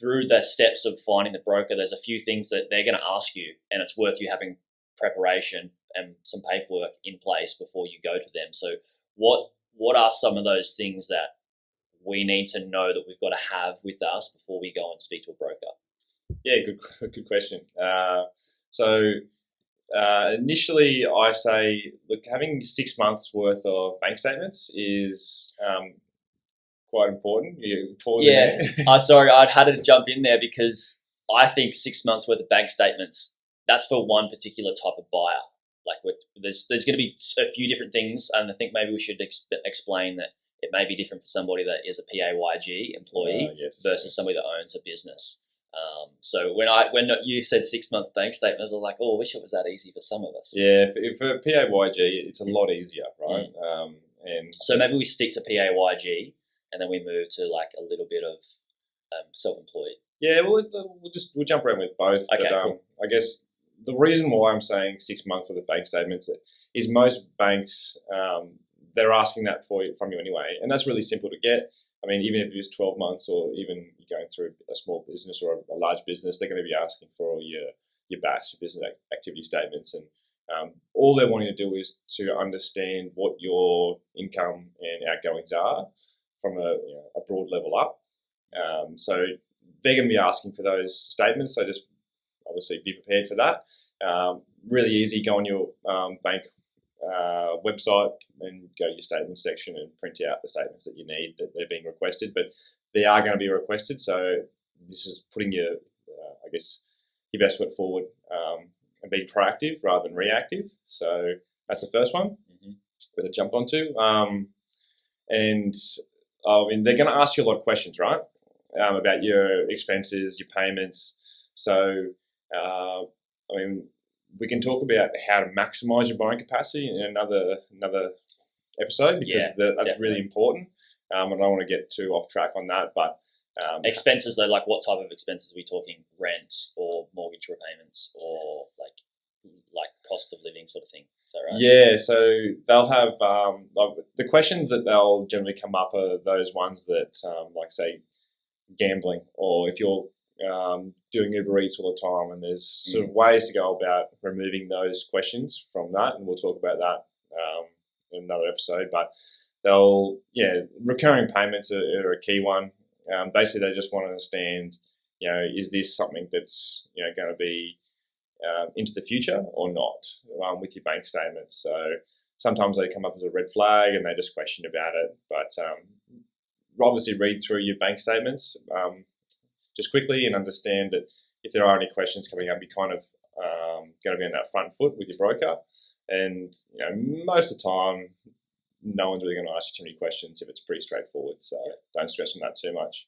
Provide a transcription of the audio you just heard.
through the steps of finding the broker, there's a few things that they're going to ask you, and it's worth you having preparation and some paperwork in place before you go to them. So what are some of those things that we need to know that we've got to have with us before we go and speak to a broker? Yeah, good question. Initially, I say, look, having 6 months worth of bank statements is quite important. You pausing there? Sorry, I'd had to jump in there because I think 6 months worth of bank statements, that's for one particular type of buyer. Like there's going to be a few different things, and I think maybe we should explain that it may be different for somebody that is a PAYG employee versus somebody that owns a business. So when you said 6 months bank statements, I was like, oh, I wish it was that easy for some of us. Yeah, for PAYG, it's a lot easier, right? And so maybe we stick to PAYG, and then we move to like a little bit of self-employed. Yeah, we'll jump around with both. Okay, but, cool. I guess the reason why I'm saying 6 months worth of bank statements is most banks, they're asking that from you anyway, and that's really simple to get. I mean, even if it was 12 months, or even you're going through a small business or a large business, they're going to be asking for all your BAS, your business activity statements, and all they're wanting to do is to understand what your income and outgoings are from a broad level up. So they're going to be asking for those statements. So just obviously be prepared for that. Really easy. Go on your bank website and go to your statements section and print out the statements that you need, that they're being requested. But they are going to be requested. So this is putting your best foot forward and being proactive rather than reactive. So that's the first one that I jumped onto. And I mean, they're going to ask you a lot of questions, right? About your expenses, your payments. So, I mean, we can talk about how to maximize your borrowing capacity in another episode, because that's definitely really important. I don't want to get too off track on that, but expenses though, like what type of expenses are we talking? Rent or mortgage repayments, or like cost of living sort of thing? Is that right? Yeah, so they'll have the questions that they'll generally come up are those ones that like say gambling, or if you're doing Uber Eats all the time, and there's sort of ways to go about removing those questions from that, and we'll talk about that in another episode. But recurring payments are a key one. Basically, they just want to understand, is this something that's going to be into the future or not with your bank statements. So sometimes they come up as a red flag and they just question about it. But obviously read through your bank statements just quickly and understand that if there are any questions coming up, you're kind of going to be on that front foot with your broker. And most of the time, no one's really going to ask you too many questions if it's pretty straightforward. So don't stress on that too much.